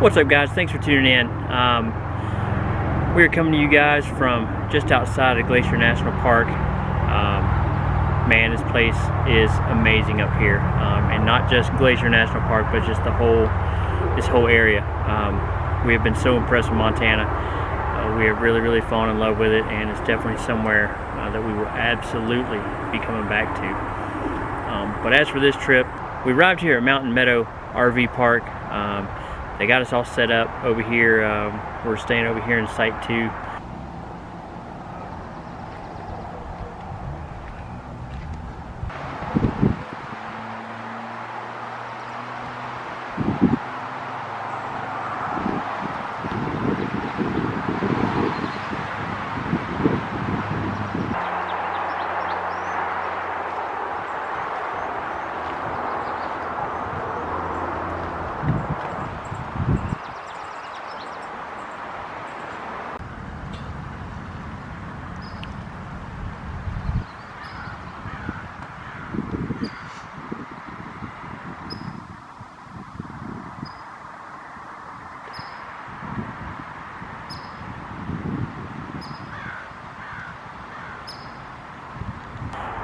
What's up, guys? Thanks for tuning in. We're coming to you guys from just outside of Glacier National Park. Man, this place is amazing up here, and not just Glacier National Park, but just this whole area. We have been so impressed with Montana. We have really fallen in love with it, and it's definitely somewhere that we will absolutely be coming back to. But as for this trip, we arrived here at Mountain Meadow RV Park. They got us all set up over here. We're staying over here in Site 2.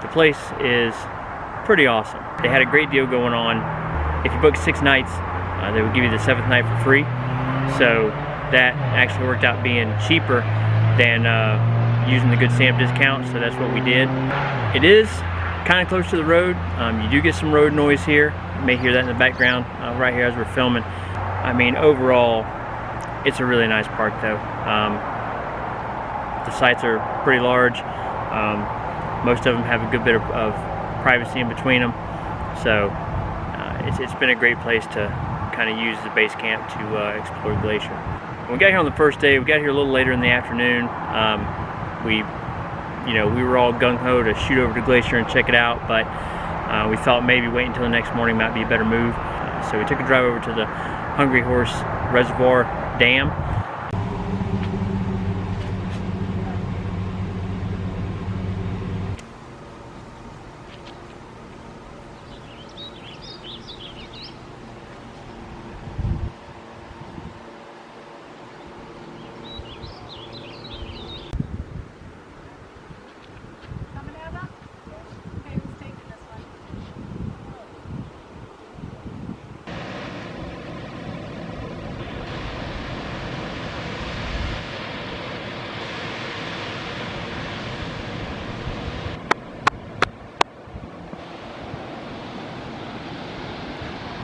The place is pretty awesome. They had a great deal going on. If you book 6 nights, they would give you the 7th night for free. So that actually worked out being cheaper than using the Good Sam discount, so that's what we did. It is kind of close to the road. You do get some road noise here. You may hear that in the background right here as we're filming. I mean, overall, it's a really nice park though. The sites are pretty large. Most of them have a good bit of privacy in between them, so it's been a great place to kind of use as a base camp to explore Glacier. When we got here on the first day, we got here a little later in the afternoon. We were all gung-ho to shoot over to Glacier and check it out, but we thought maybe wait until the next morning might be a better move. So we took a drive over to the Hungry Horse Reservoir Dam.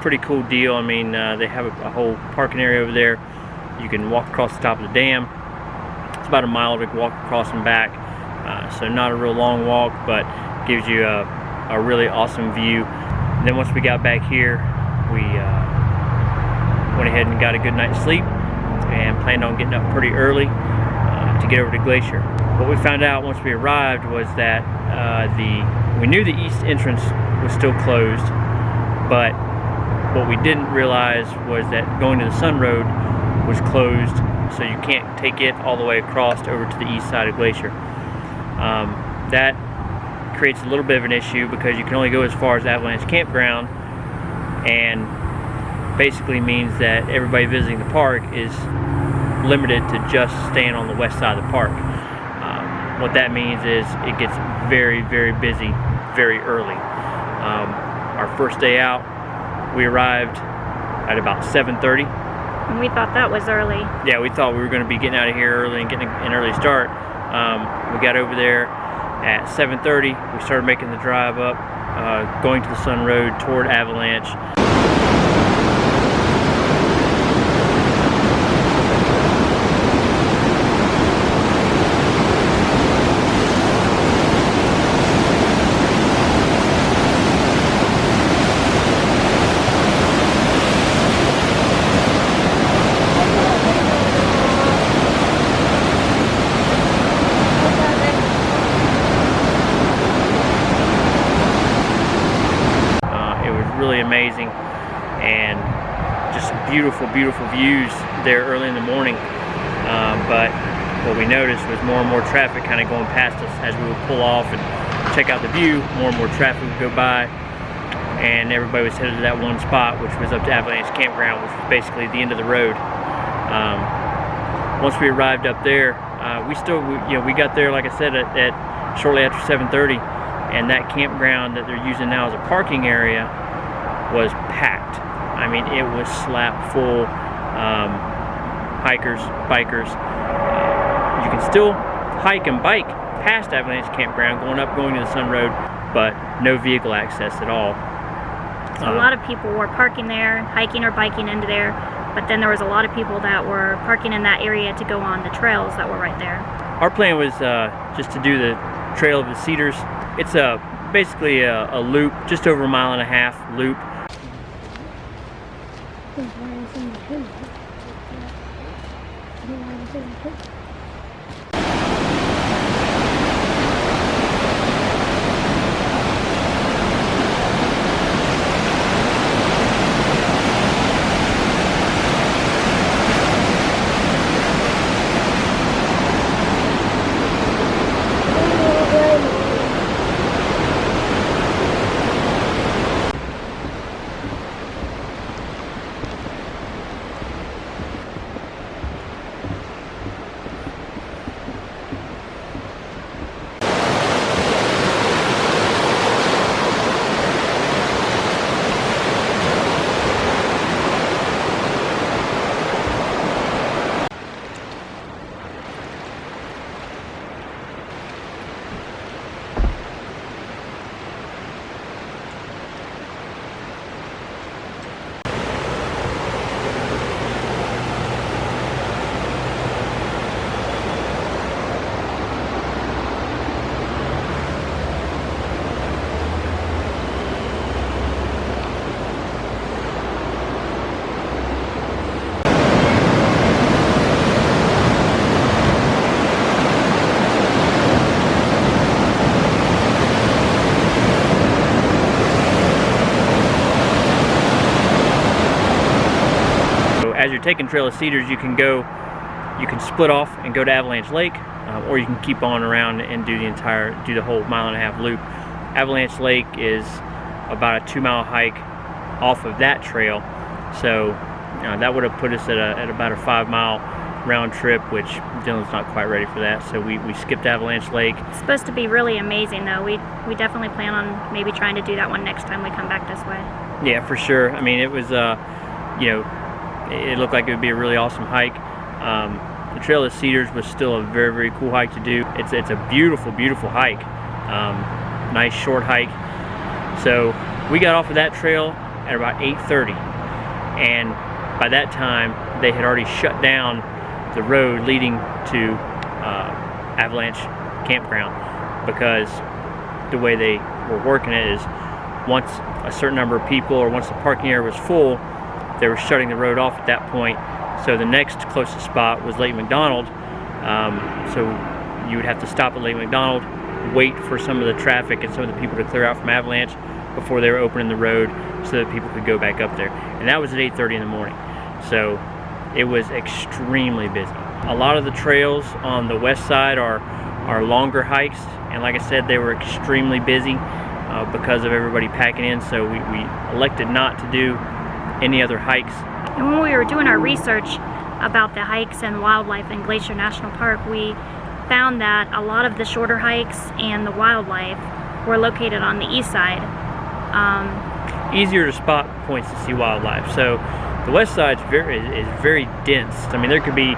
Pretty cool deal. I mean, they have a whole parking area over there. You can walk across the top of the dam. It's about a mile to walk across and back, so not a real long walk, but gives you a really awesome view. And then once we got back here, we went ahead and got a good night's sleep and planned on getting up pretty early to get over to Glacier. What we found out once we arrived was that we knew the east entrance was still closed, but what we didn't realize was that going to the Sun Road was closed, so you can't take it all the way across over to the east side of Glacier. That creates a little bit of an issue because you can only go as far as Avalanche Campground, and basically means that everybody visiting the park is limited to just staying on the west side of the park. What that means is it gets very busy very early. Our first day out, we arrived at about 7:30. And we thought that was early. Yeah, we thought we were going to be getting out of here early and getting an early start. We got over there at 7:30. We started making the drive up, going to the Sun Road toward Avalanche. Really amazing, and just beautiful views there early in the morning. But what we noticed was more and more traffic kind of going past us as we would pull off and check out the view. More and more traffic would go by, and everybody was headed to that one spot, which was up to Avalanche Campground, which was basically the end of the road. Once we arrived up there, we got there, like I said, at shortly after 7:30, and that campground that they're using now as a parking area was packed. I mean, it was slap full. Hikers, bikers. You can still hike and bike past Avalanche Campground, going to the Sun Road, but no vehicle access at all. So a lot of people were parking there, hiking or biking into there, but then there was a lot of people that were parking in that area to go on the trails that were right there. Our plan was just to do the Trail of the Cedars. It's basically a loop, just over a 1.5 mile loop. As you're taking Trail of Cedars, you can split off and go to Avalanche Lake, or you can keep on around and do the whole 1.5 mile loop. Avalanche Lake is about a 2-mile hike off of that trail, so that would have put us at about a 5-mile round trip, which Dylan's not quite ready for that, so we skipped Avalanche Lake. It's supposed to be really amazing, though. We definitely plan on maybe trying to do that one next time we come back this way. Yeah, for sure. I mean, it was it looked like it would be a really awesome hike. The Trail of Cedars was still a very, very cool hike to do. It's a beautiful, beautiful hike. Nice short hike. So we got off of that trail at about 8:30, and by that time they had already shut down the road leading to Avalanche Campground, because the way they were working it is once a certain number of people, or once the parking area was full, they were shutting the road off at that point. So the next closest spot was Lake McDonald. So you would have to stop at Lake McDonald, wait for some of the traffic and some of the people to clear out from Avalanche before they were opening the road so that people could go back up there. And that was at 8:30 in the morning. So it was extremely busy. A lot of the trails on the west side are longer hikes, and like I said, they were extremely busy because of everybody packing in, so we elected not to do any other hikes. And when we were doing our research about the hikes and wildlife in Glacier National Park, we found that a lot of the shorter hikes and the wildlife were located on the east side. Easier to spot points to see wildlife. So the west side is very dense. I mean, there could be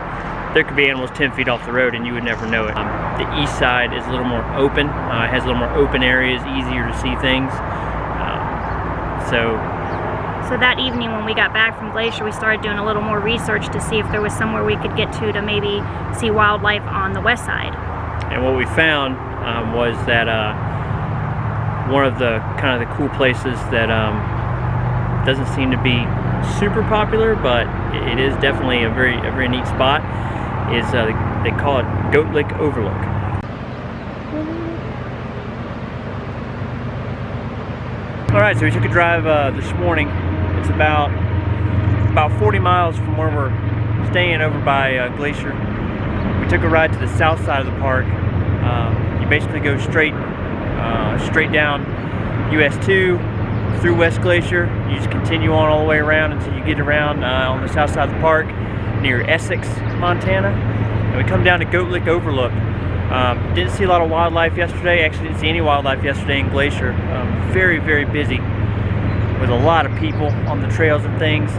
animals 10 feet off the road and you would never know it. The east side is a little more open. It has a little more open areas, easier to see things. So that evening when we got back from Glacier, we started doing a little more research to see if there was somewhere we could get to maybe see wildlife on the west side. And what we found was that one of the kind of the cool places that doesn't seem to be super popular, but it is definitely a very neat spot, is they call it Goat Lick Overlook. Alright, so we took a drive this morning. It's about 40 miles from where we're staying over by Glacier. We took a ride to the south side of the park. You basically go straight down US 2, through West Glacier. You just continue on all the way around until you get around on the south side of the park near Essex, Montana. And we come down to Goat Lick Overlook. Didn't see a lot of wildlife yesterday. Actually didn't see any wildlife yesterday in Glacier. Very, very busy with a lot of people on the trails and things,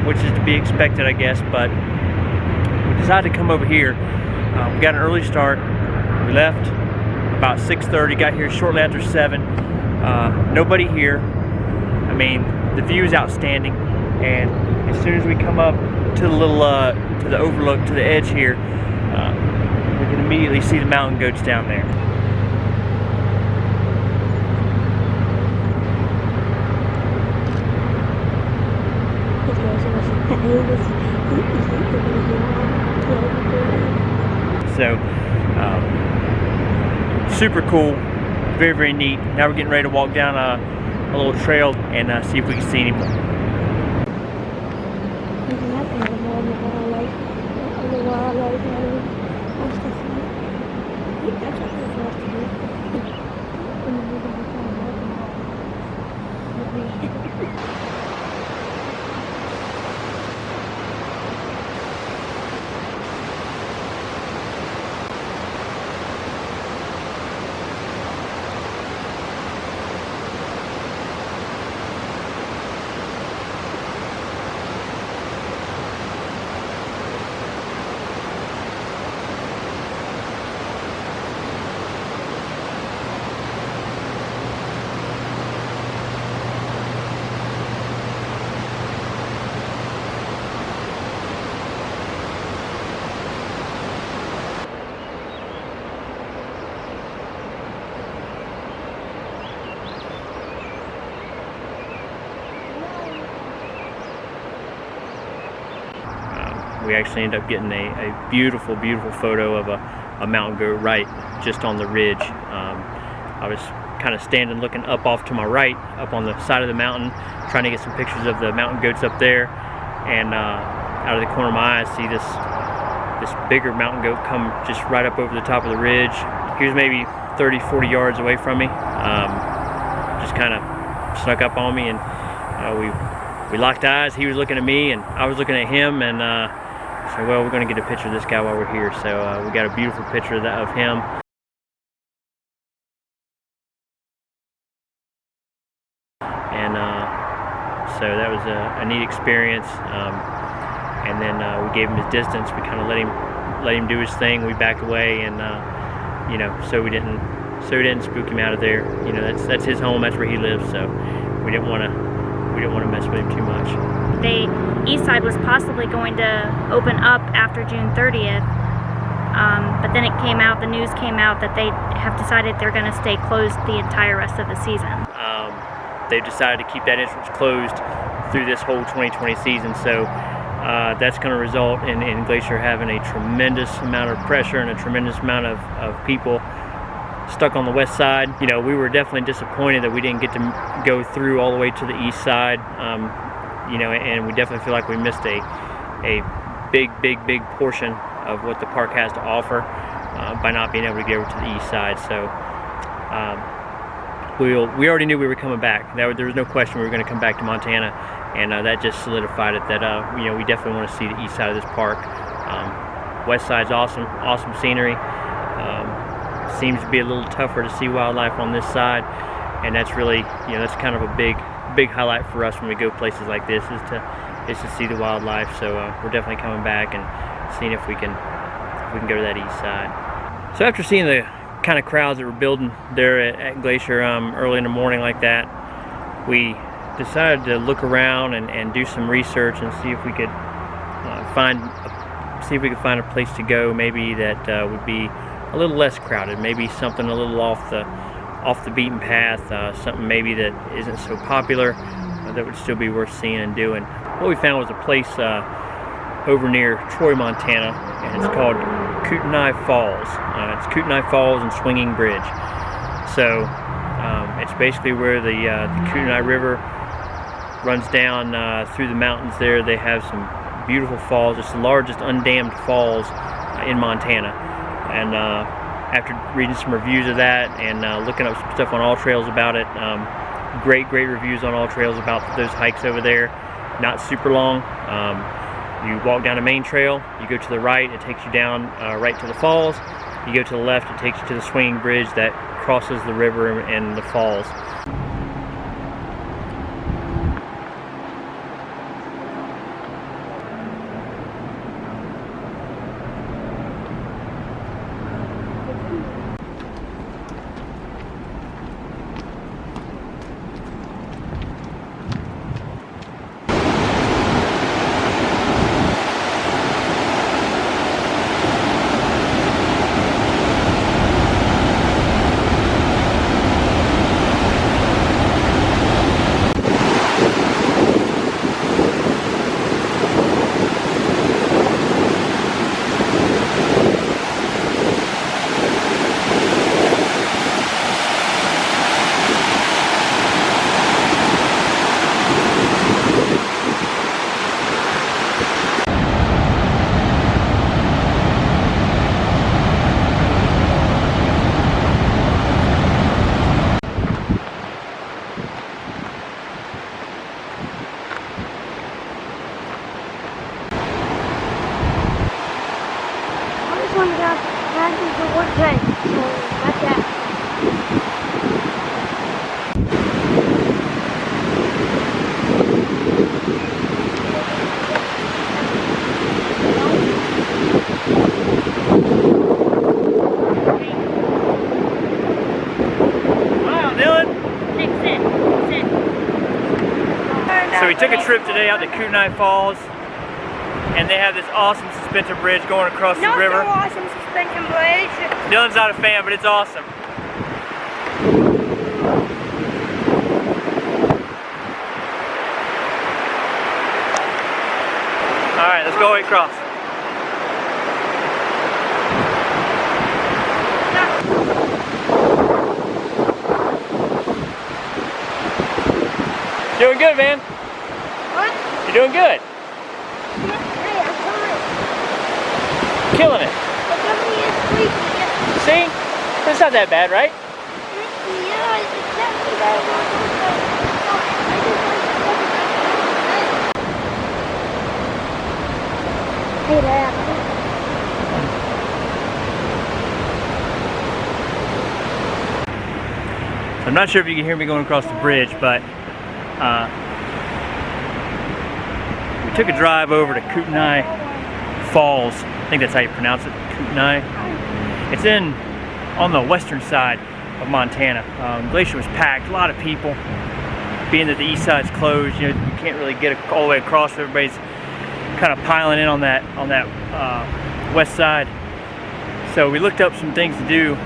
which is to be expected, I guess. But we decided to come over here. We got an early start. We left about 6:30, got here shortly after 7. Nobody here. I mean, the view is outstanding, and as soon as we come up to the little, to the overlook, to the edge here, we can immediately see the mountain goats down there. So, super cool, very, very neat. Now we're getting ready to walk down a little trail and see if we can see any more. We actually ended up getting a beautiful, beautiful photo of a mountain goat right just on the ridge. I was kind of standing looking up off to my right, up on the side of the mountain, trying to get some pictures of the mountain goats up there, and out of the corner of my eye I see this bigger mountain goat come just right up over the top of the ridge. He was maybe 30-40 yards away from me, just kind of snuck up on me, and we locked eyes. He was looking at me and I was looking at him, and so, well, we're going to get a picture of this guy while we're here. So we got a beautiful picture of him. And so that was a neat experience. And then we gave him his distance. We kind of let him do his thing. We backed away, and you know, so we didn't spook him out of there. You know, that's his home. That's where he lives. So we didn't want to mess with him too much. The east side was possibly going to open up after June 30th, but then the news came out that they have decided they're going to stay closed the entire rest of the season. They've decided to keep that entrance closed through this whole 2020 season, so that's going to result in Glacier having a tremendous amount of pressure and a tremendous amount of people stuck on the west side. You know, we were definitely disappointed that we didn't get to go through all the way to the east side. You know, and we definitely feel like we missed a big portion of what the park has to offer by not being able to get over to the east side. So we already knew we were coming back. There was no question we were going to come back to Montana, and that just solidified it that you know, we definitely want to see the east side of this park. West side's awesome scenery. Seems to be a little tougher to see wildlife on this side, and that's really, you know, that's kind of a big highlight for us when we go places like this, is to see the wildlife. So we're definitely coming back and seeing if we can go to that east side. So after seeing the kind of crowds that were building there at Glacier early in the morning like that, we decided to look around and do some research and see if we could find a place to go, maybe that would be a little less crowded, maybe something a little off the beaten path, something maybe that isn't so popular, that would still be worth seeing and doing. What we found was a place over near Troy, Montana, and it's called Kutenai Falls. It's Kutenai Falls and Swinging Bridge. So it's basically where the Kootenai River runs down through the mountains there. They have some beautiful falls. It's the largest undammed falls in Montana. And after reading some reviews of that and looking up some stuff on All Trails about it, Great reviews on All Trails about those hikes over there. Not super long. You walk down a main trail, you go to the right, it takes you down right to the falls. You go to the left, it takes you to the swinging bridge that crosses the river and the falls. So we took a trip today out to Kutenai Falls, and they have this awesome suspension bridge going across the river. No awesome suspension bridge. Dylan's not a fan, but it's awesome. Alright, let's go across. Doing good, man. What? You're doing good. Hey, I'm fine. Killing it. But something is creepy. See? It's not that bad, right? Yeah, it's exactly that I want to go. Hey, Dad. I'm not sure if you can hear me going across the bridge, but we took a drive over to Kutenai Falls. I think that's how you pronounce it, Kootenai. It's on the western side of Montana. Glacier was packed, a lot of people. Being that the east side's closed, you can't really get all the way across. Everybody's kind of piling in on that west side. So we looked up some things to do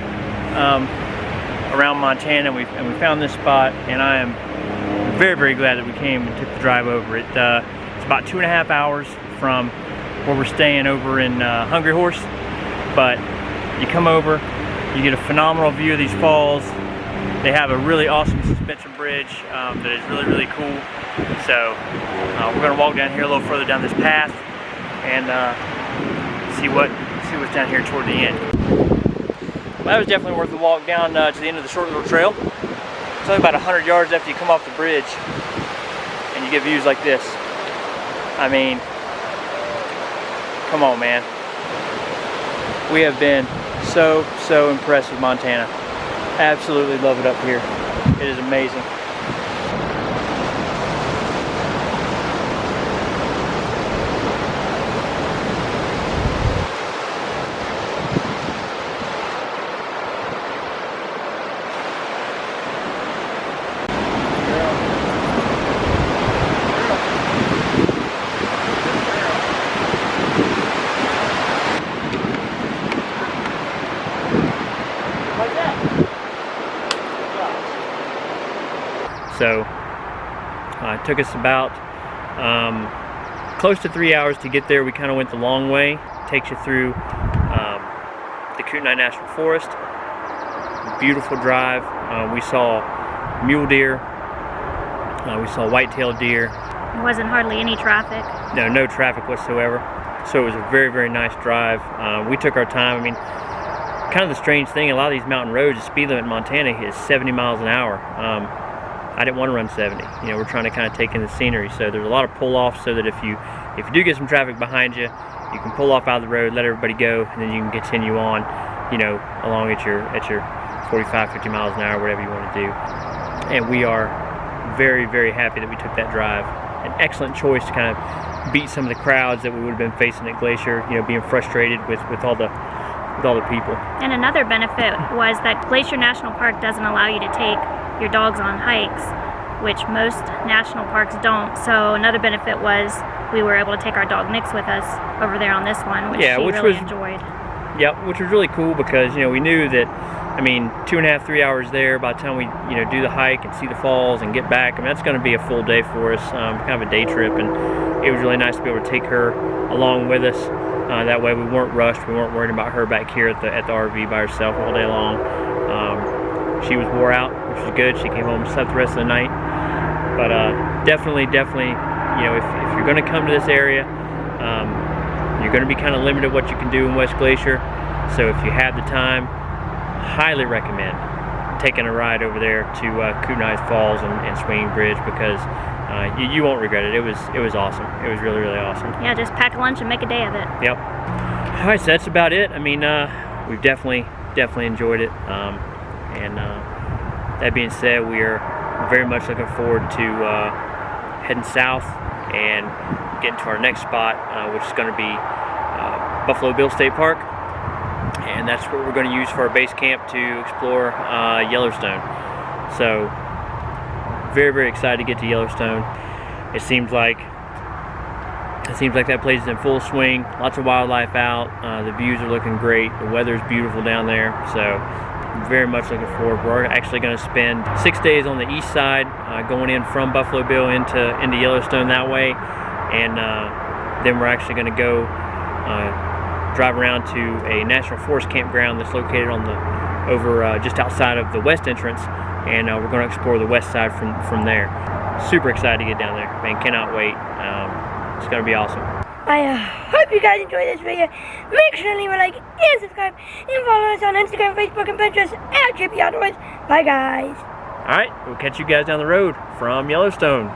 around Montana, and we found this spot, and I am very glad that we came and took the drive over it. It's about 2.5 hours from where we're staying over in Hungry Horse, but you come over, you get a phenomenal view of these falls. They have a really awesome suspension bridge that is really cool. So we're going to walk down here a little further down this path and see what's down here toward the end. That was definitely worth the walk down to the end of the short little trail. It's only about 100 yards after you come off the bridge, and you get views like this. I mean, come on, man. We have been so impressed with Montana. Absolutely love it up here. It is amazing. So it took us about close to 3 hours to get there. We kind of went the long way. It takes you through the Kutenai National Forest. Beautiful drive. We saw mule deer. We saw white-tailed deer. There wasn't hardly any traffic. No traffic whatsoever. So it was a very nice drive. We took our time. I mean, kind of the strange thing, a lot of these mountain roads, the speed limit in Montana is 70 miles an hour. I didn't want to run 70. You know, we're trying to kind of take in the scenery. So there's a lot of pull-offs so that if you do get some traffic behind you, you can pull off out of the road, let everybody go, and then you can continue on, you know, along at your 45, 50 miles an hour, whatever you want to do. And we are very, very happy that we took that drive. An excellent choice to kind of beat some of the crowds that we would have been facing at Glacier, you know, being frustrated with all the people. And another benefit was that Glacier National Park doesn't allow you to take your dogs on hikes, which most national parks don't. So another benefit was we were able to take our dog Nix with us over there on this one, which she really enjoyed. Yep, which was really cool because, you know, we knew that, I mean, 2.5, 3 hours there, by the time we, you know, do the hike and see the falls and get back, I mean, that's going to be a full day for us, kind of a day trip, and it was really nice to be able to take her along with us. That way we weren't rushed, we weren't worried about her back here at the RV by herself all day long. She was wore out, which was good. She came home and slept the rest of the night. But definitely, you know, if you're going to come to this area, you're going to be kind of limited what you can do in West Glacier. So if you have the time, highly recommend taking a ride over there to Kutenai Falls and Swinging Bridge, because you won't regret it. It was awesome. It was really, really awesome. Yeah, just pack a lunch and make a day of it. Yep. All right, so that's about it. I mean, we've definitely enjoyed it. And that being said, we are very much looking forward to heading south and getting to our next spot, which is going to be Buffalo Bill State Park. And that's what we're going to use for our base camp to explore Yellowstone. So very, very excited to get to Yellowstone. It seems like that place is in full swing. Lots of wildlife out. The views are looking great. The weather's beautiful down there. So very much looking forward. We're actually going to spend 6 days on the east side, going in from Buffalo Bill into Yellowstone that way, and then we're actually going to go drive around to a national forest campground that's located on just outside of the west entrance, and we're going to explore the west side from there. Super excited to get down there, man. Cannot wait. It's going to be awesome. I hope you guys enjoyed this video. Make sure to leave a like and subscribe, and follow us on Instagram, Facebook, and Pinterest at Trippy Outdoors. Bye, guys. All right, we'll catch you guys down the road from Yellowstone.